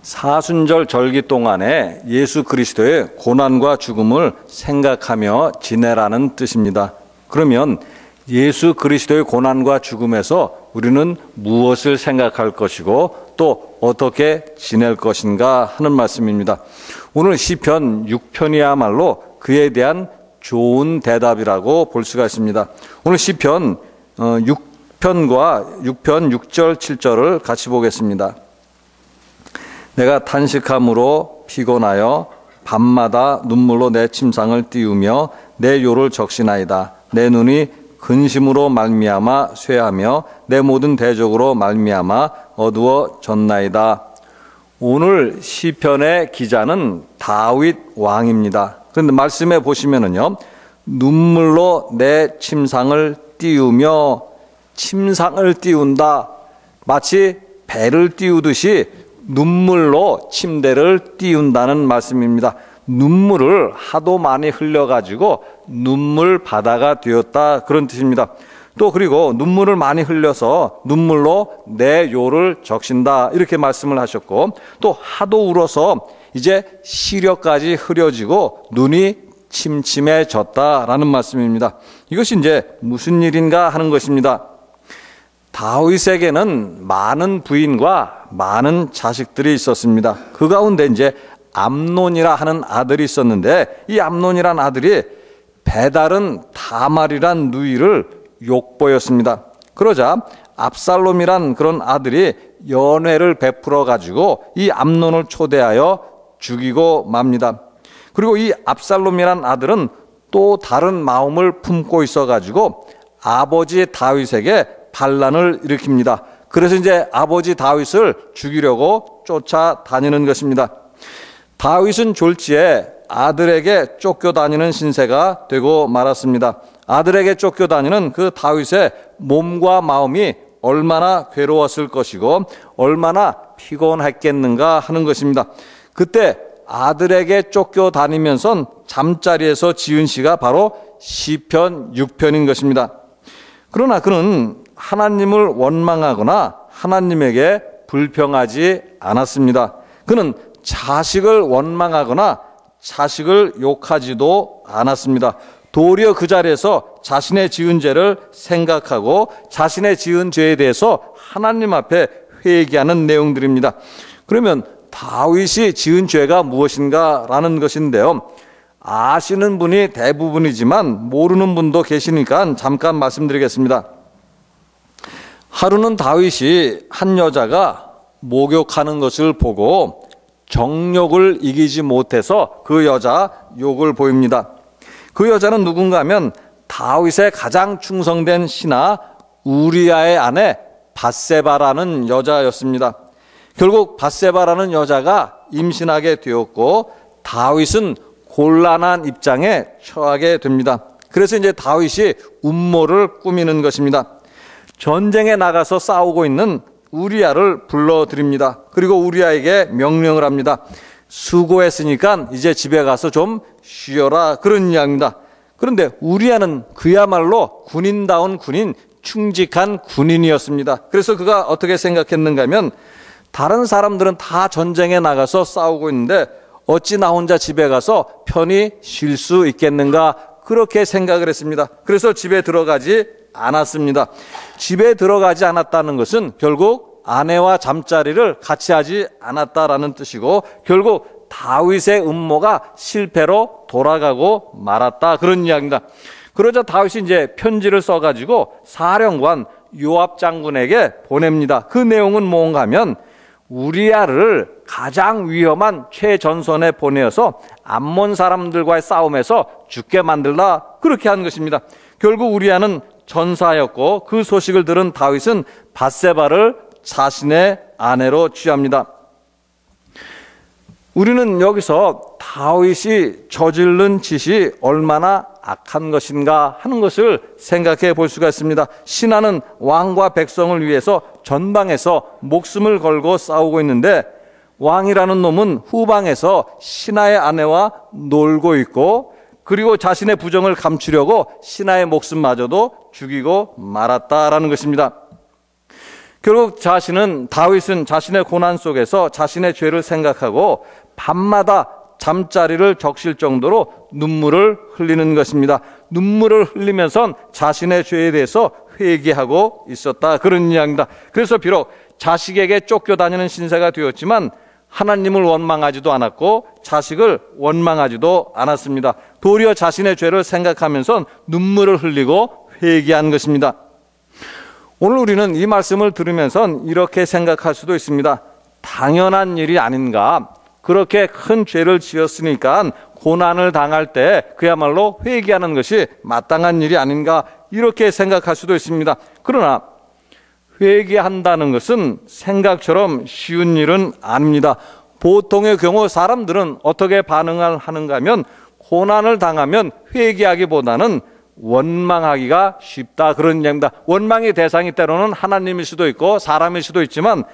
사순절 절기 동안에 예수 그리스도의 고난과 죽음을 생각하며 지내라는 뜻입니다. 그러면 예수 그리스도의 고난과 죽음에서 우리는 무엇을 생각할 것이고 또 어떻게 지낼 것인가 하는 말씀입니다. 오늘 시편 6편이야말로 그에 대한 좋은 대답이라고 볼 수가 있습니다. 오늘 시편 6편 6절 7절을 같이 보겠습니다. 내가 탄식함으로 피곤하여 밤마다 눈물로 내 침상을 띄우며 내 요를 적시나이다. 내 눈이 근심으로 말미암아 쇠하며 내 모든 대적으로 말미암아 어두워졌나이다. 오늘 시편의 기자는 다윗 왕입니다. 그런데 말씀에 보시면은요, 눈물로 내 침상을 띄우며, 침상을 띄운다, 마치 배를 띄우듯이 눈물로 침대를 띄운다는 말씀입니다. 눈물을 하도 많이 흘려가지고 눈물 바다가 되었다, 그런 뜻입니다. 또 그리고 눈물을 많이 흘려서 눈물로 내 요를 적신다, 이렇게 말씀을 하셨고, 또 하도 울어서 이제 시력까지 흐려지고 눈이 침침해졌다라는 말씀입니다. 이것이 이제 무슨 일인가 하는 것입니다. 다윗에게는 많은 부인과 많은 자식들이 있었습니다. 그 가운데 이제 암논이라 하는 아들이 있었는데, 이 암논이란 아들이 배다른 다말이란 누이를 욕보였습니다. 그러자 압살롬이란 그런 아들이 연회를 베풀어 가지고 이 암논을 초대하여 죽이고 맙니다. 그리고 이 압살롬이란 아들은 또 다른 마음을 품고 있어 가지고 아버지 다윗에게 반란을 일으킵니다. 그래서 이제 아버지 다윗을 죽이려고 쫓아다니는 것입니다. 다윗은 졸지에 아들에게 쫓겨다니는 신세가 되고 말았습니다. 아들에게 쫓겨다니는 그 다윗의 몸과 마음이 얼마나 괴로웠을 것이고 얼마나 피곤했겠는가 하는 것입니다. 그때 아들에게 쫓겨다니면서 잠자리에서 지은 시가 바로 시편 6편인 것입니다. 그러나 그는 하나님을 원망하거나 하나님에게 불평하지 않았습니다. 그는 자식을 원망하거나 자식을 욕하지도 않았습니다. 도리어 그 자리에서 자신의 지은 죄를 생각하고 자신의 지은 죄에 대해서 하나님 앞에 회개하는 내용들입니다. 그러면 다윗이 지은 죄가 무엇인가 라는 것인데요, 아시는 분이 대부분이지만 모르는 분도 계시니까 잠깐 말씀드리겠습니다. 하루는 다윗이 한 여자가 목욕하는 것을 보고 정욕을 이기지 못해서 그 여자 욕을 보입니다. 그 여자는 누군가 하면 다윗의 가장 충성된 신하 우리아의 아내 밧세바라는 여자였습니다. 결국 밧세바라는 여자가 임신하게 되었고 다윗은 곤란한 입장에 처하게 됩니다. 그래서 이제 다윗이 음모를 꾸미는 것입니다. 전쟁에 나가서 싸우고 있는 우리아를 불러드립니다. 그리고 우리아에게 명령을 합니다. 수고했으니까 이제 집에 가서 좀 쉬어라, 그런 이야기입니다. 그런데 우리아는 그야말로 군인다운 군인, 충직한 군인이었습니다. 그래서 그가 어떻게 생각했는가 하면, 다른 사람들은 다 전쟁에 나가서 싸우고 있는데 어찌 나 혼자 집에 가서 편히 쉴 수 있겠는가, 그렇게 생각을 했습니다. 그래서 집에 들어가지 않았습니다. 집에 들어가지 않았다는 것은 결국 아내와 잠자리를 같이 하지 않았다라는 뜻이고, 결국 다윗의 음모가 실패로 돌아가고 말았다, 그런 이야기입니다. 그러자 다윗이 이제 편지를 써가지고 사령관 요압 장군에게 보냅니다. 그 내용은 뭔가 하면, 우리아를 가장 위험한 최전선에 보내어서 암몬 사람들과의 싸움에서 죽게 만들라, 그렇게 한 것입니다. 결국 우리아는 전사였고 그 소식을 들은 다윗은 밧세바를 자신의 아내로 취합니다. 우리는 여기서 다윗이 저지른 짓이 얼마나 악한 것인가 하는 것을 생각해 볼 수가 있습니다. 신하는 왕과 백성을 위해서 전방에서 목숨을 걸고 싸우고 있는데, 왕이라는 놈은 후방에서 신하의 아내와 놀고 있고, 그리고 자신의 부정을 감추려고 신하의 목숨마저도 죽이고 말았다라는 것입니다. 결국 다윗은 자신의 고난 속에서 자신의 죄를 생각하고 밤마다 잠자리를 적실 정도로 눈물을 흘리는 것입니다. 눈물을 흘리면서 자신의 죄에 대해서 회개하고 있었다, 그런 이야기입니다. 그래서 비록 자식에게 쫓겨다니는 신세가 되었지만 하나님을 원망하지도 않았고 자식을 원망하지도 않았습니다. 도리어 자신의 죄를 생각하면서 눈물을 흘리고 회개한 것입니다. 오늘 우리는 이 말씀을 들으면서 이렇게 생각할 수도 있습니다. 당연한 일이 아닌가? 그렇게 큰 죄를 지었으니까 고난을 당할 때 그야말로 회개하는 것이 마땅한 일이 아닌가? 이렇게 생각할 수도 있습니다. 그러나 회개한다는 것은 생각처럼 쉬운 일은 아닙니다. 보통의 경우 사람들은 어떻게 반응을 하는가 하면 고난을 당하면 회개하기보다는 원망하기가 쉽다, 그런 이야기입니다. 원망의 대상이 때로는 하나님일 수도 있고 사람일 수도 있지만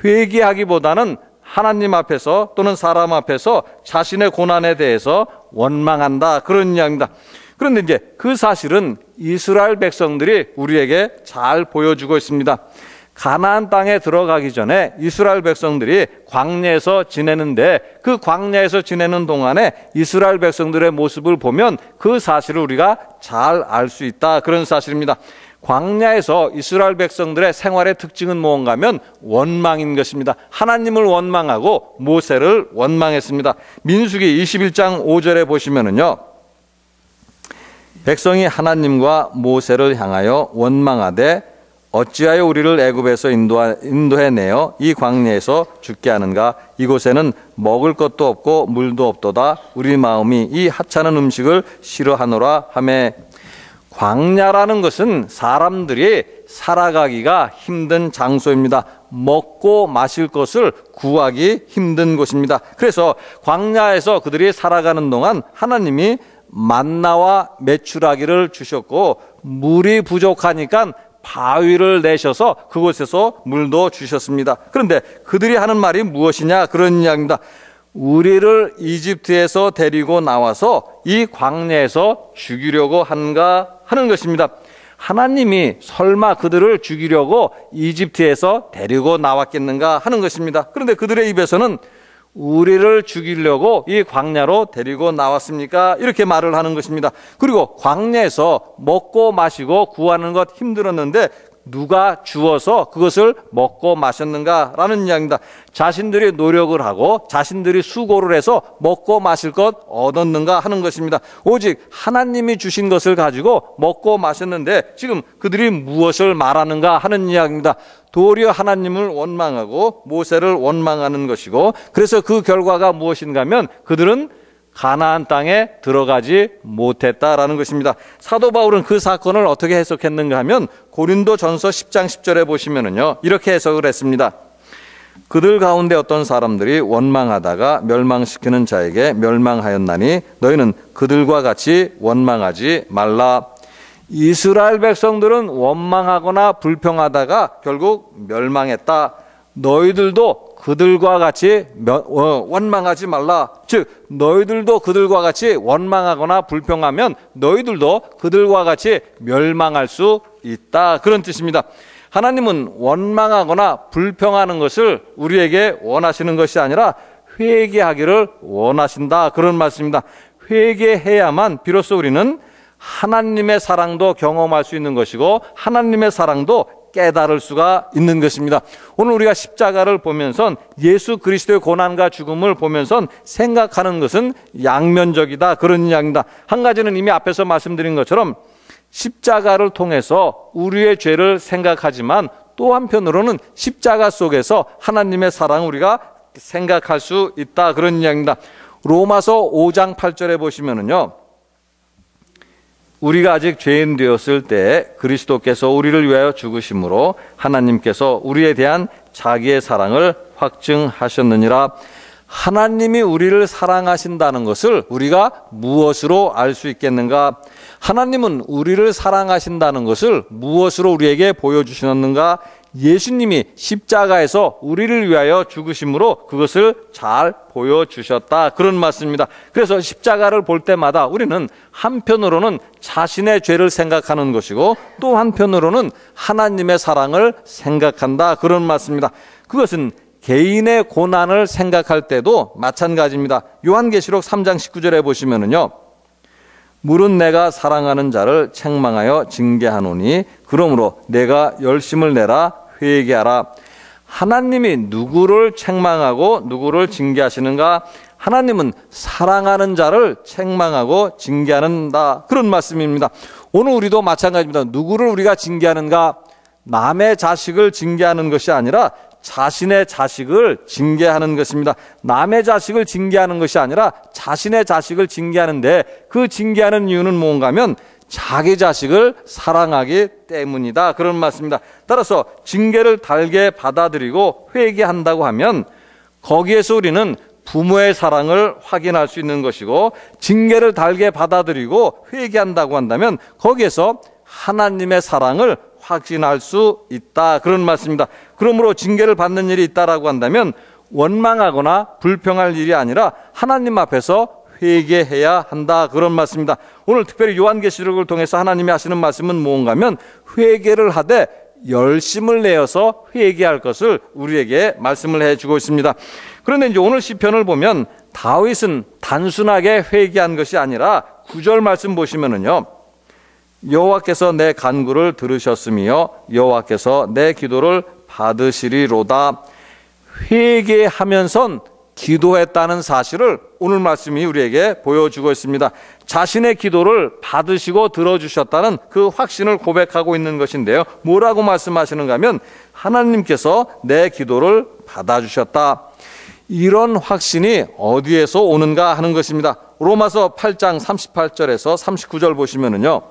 회개하기보다는 하나님 앞에서 또는 사람 앞에서 자신의 고난에 대해서 원망한다, 그런 이야기입니다. 그런데 이제 그 사실은 이스라엘 백성들이 우리에게 잘 보여주고 있습니다. 가나안 땅에 들어가기 전에 이스라엘 백성들이 광야에서 지내는데 그 광야에서 지내는 동안에 이스라엘 백성들의 모습을 보면 그 사실을 우리가 잘 알 수 있다, 그런 사실입니다. 광야에서 이스라엘 백성들의 생활의 특징은 뭔가 하면 원망인 것입니다. 하나님을 원망하고 모세를 원망했습니다. 민수기 21장 5절에 보시면은요, 백성이 하나님과 모세를 향하여 원망하되 어찌하여 우리를 애굽에서 인도해내어 이 광야에서 죽게 하는가? 이곳에는 먹을 것도 없고 물도 없도다. 우리 마음이 이 하찮은 음식을 싫어하노라 하매. 광야라는 것은 사람들이 살아가기가 힘든 장소입니다. 먹고 마실 것을 구하기 힘든 곳입니다. 그래서 광야에서 그들이 살아가는 동안 하나님이 만나와 메추라기를 주셨고 물이 부족하니까 바위를 내셔서 그곳에서 물도 주셨습니다. 그런데 그들이 하는 말이 무엇이냐, 그런 이야기입니다. 우리를 이집트에서 데리고 나와서 이 광야에서 죽이려고 한가 하는 것입니다. 하나님이 설마 그들을 죽이려고 이집트에서 데리고 나왔겠는가 하는 것입니다. 그런데 그들의 입에서는 우리를 죽이려고 이 광야로 데리고 나왔습니까? 이렇게 말을 하는 것입니다. 그리고 광야에서 먹고 마시고 구하는 것 힘들었는데 누가 주어서 그것을 먹고 마셨는가라는 이야기입니다. 자신들이 노력을 하고 자신들이 수고를 해서 먹고 마실 것 얻었는가 하는 것입니다. 오직 하나님이 주신 것을 가지고 먹고 마셨는데 지금 그들이 무엇을 말하는가 하는 이야기입니다. 도리어 하나님을 원망하고 모세를 원망하는 것이고, 그래서 그 결과가 무엇인가 하면 그들은 가나안 땅에 들어가지 못했다라는 것입니다. 사도 바울은 그 사건을 어떻게 해석했는가 하면 고린도전서 10장 10절에 보시면은요, 이렇게 해석을 했습니다. 그들 가운데 어떤 사람들이 원망하다가 멸망시키는 자에게 멸망하였나니 너희는 그들과 같이 원망하지 말라. 이스라엘 백성들은 원망하거나 불평하다가 결국 멸망했다. 너희들도 그들과 같이 원망하지 말라. 즉 너희들도 그들과 같이 원망하거나 불평하면 너희들도 그들과 같이 멸망할 수 있다, 그런 뜻입니다. 하나님은 원망하거나 불평하는 것을 우리에게 원하시는 것이 아니라 회개하기를 원하신다, 그런 말씀입니다. 회개해야만 비로소 우리는 하나님의 사랑도 경험할 수 있는 것이고 하나님의 사랑도 깨달을 수가 있는 것입니다. 오늘 우리가 십자가를 보면서 예수 그리스도의 고난과 죽음을 보면서 생각하는 것은 양면적이다, 그런 이야기입니다. 한 가지는 이미 앞에서 말씀드린 것처럼 십자가를 통해서 우리의 죄를 생각하지만 또 한편으로는 십자가 속에서 하나님의 사랑을 우리가 생각할 수 있다, 그런 이야기입니다. 로마서 5장 8절에 보시면은요, 우리가 아직 죄인 되었을 때 그리스도께서 우리를 위하여 죽으심으로 하나님께서 우리에 대한 자기의 사랑을 확증하셨느니라. 하나님이 우리를 사랑하신다는 것을 우리가 무엇으로 알 수 있겠는가? 하나님은 우리를 사랑하신다는 것을 무엇으로 우리에게 보여주셨는가? 예수님이 십자가에서 우리를 위하여 죽으심으로 그것을 잘 보여주셨다, 그런 말씀입니다. 그래서 십자가를 볼 때마다 우리는 한편으로는 자신의 죄를 생각하는 것이고 또 한편으로는 하나님의 사랑을 생각한다, 그런 말씀입니다. 그것은 개인의 고난을 생각할 때도 마찬가지입니다. 요한계시록 3장 19절에 보시면은요, 물은 내가 사랑하는 자를 책망하여 징계하노니 그러므로 내가 열심을 내라 회개하라. 하나님이 누구를 책망하고 누구를 징계하시는가? 하나님은 사랑하는 자를 책망하고 징계하는다, 그런 말씀입니다. 오늘 우리도 마찬가지입니다. 누구를 우리가 징계하는가? 남의 자식을 징계하는 것이 아니라 자신의 자식을 징계하는 것입니다. 남의 자식을 징계하는 것이 아니라 자신의 자식을 징계하는데, 그 징계하는 이유는 뭔가 하면 자기 자식을 사랑하기 때문이다, 그런 말씀입니다. 따라서 징계를 달게 받아들이고 회개한다고 하면 거기에서 우리는 부모의 사랑을 확인할 수 있는 것이고, 징계를 달게 받아들이고 회개한다고 한다면 거기에서 하나님의 사랑을 확신할 수 있다, 그런 말씀입니다. 그러므로 징계를 받는 일이 있다라고 한다면 원망하거나 불평할 일이 아니라 하나님 앞에서 회개해야 한다, 그런 말씀입니다. 오늘 특별히 요한계시록을 통해서 하나님이 하시는 말씀은 뭔가 하면 회개를 하되 열심을 내어서 회개할 것을 우리에게 말씀을 해주고 있습니다. 그런데 이제 오늘 시편을 보면 다윗은 단순하게 회개한 것이 아니라 9절 말씀 보시면은요, 여호와께서 내 간구를 들으셨으며 여호와께서 내 기도를 받으시리로다. 회개하면서 기도했다는 사실을 오늘 말씀이 우리에게 보여주고 있습니다. 자신의 기도를 받으시고 들어주셨다는 그 확신을 고백하고 있는 것인데요, 뭐라고 말씀하시는가 하면 하나님께서 내 기도를 받아주셨다. 이런 확신이 어디에서 오는가 하는 것입니다. 로마서 8장 38절에서 39절 보시면은요,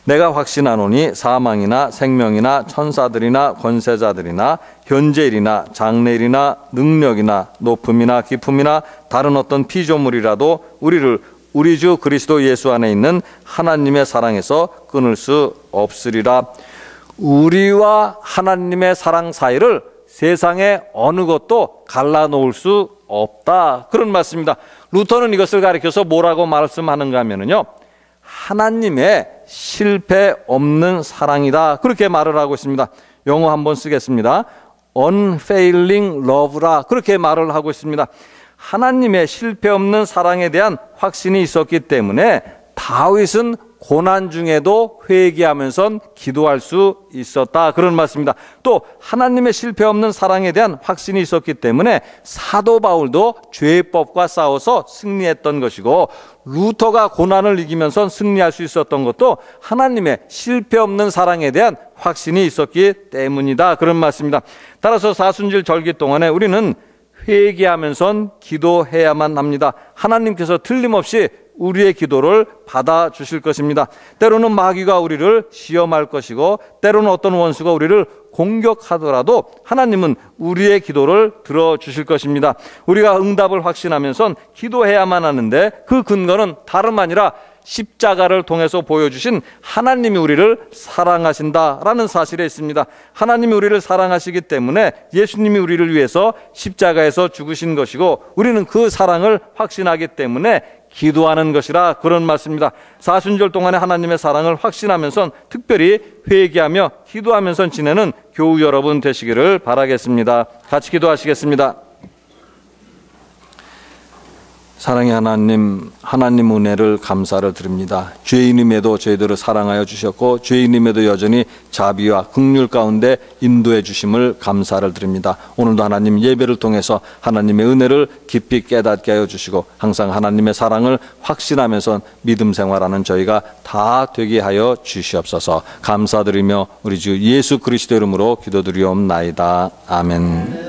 내가 확신하노니 사망이나 생명이나 천사들이나 권세자들이나 현재일이나 장래일이나 능력이나 높음이나 깊음이나 다른 어떤 피조물이라도 우리를 우리 주 그리스도 예수 안에 있는 하나님의 사랑에서 끊을 수 없으리라. 우리와 하나님의 사랑 사이를 세상의 어느 것도 갈라놓을 수 없다, 그런 말씀입니다. 루터는 이것을 가리켜서 뭐라고 말씀하는가 하면요, 하나님의 실패 없는 사랑이다, 그렇게 말을 하고 있습니다. 영어 한번 쓰겠습니다. unfailing love라, 그렇게 말을 하고 있습니다. 하나님의 실패 없는 사랑에 대한 확신이 있었기 때문에 다윗은 고난 중에도 회개하면서 기도할 수 있었다, 그런 말씀입니다. 또 하나님의 실패 없는 사랑에 대한 확신이 있었기 때문에 사도 바울도 죄법과 싸워서 승리했던 것이고, 루터가 고난을 이기면서 승리할 수 있었던 것도 하나님의 실패 없는 사랑에 대한 확신이 있었기 때문이다, 그런 말씀입니다. 따라서 사순절 절기 동안에 우리는 회개하면서 기도해야만 합니다. 하나님께서 틀림없이 우리의 기도를 받아주실 것입니다. 때로는 마귀가 우리를 시험할 것이고 때로는 어떤 원수가 우리를 공격하더라도 하나님은 우리의 기도를 들어주실 것입니다. 우리가 응답을 확신하면서 기도해야만 하는데 그 근거는 다름 아니라 십자가를 통해서 보여주신 하나님이 우리를 사랑하신다라는 사실에 있습니다. 하나님이 우리를 사랑하시기 때문에 예수님이 우리를 위해서 십자가에서 죽으신 것이고 우리는 그 사랑을 확신하기 때문에 기도하는 것이라, 그런 말씀입니다. 사순절 동안에 하나님의 사랑을 확신하면서 특별히 회개하며 기도하면서 지내는 교우 여러분 되시기를 바라겠습니다. 같이 기도하시겠습니다. 사랑의 하나님, 하나님 은혜를 감사를 드립니다. 죄인임에도 저희들을 사랑하여 주셨고 죄인임에도 여전히 자비와 긍휼 가운데 인도해 주심을 감사를 드립니다. 오늘도 하나님 예배를 통해서 하나님의 은혜를 깊이 깨닫게 하여 주시고 항상 하나님의 사랑을 확신하면서 믿음 생활하는 저희가 다 되게 하여 주시옵소서. 감사드리며 우리 주 예수 그리스도 이름으로 기도드리옵나이다. 아멘.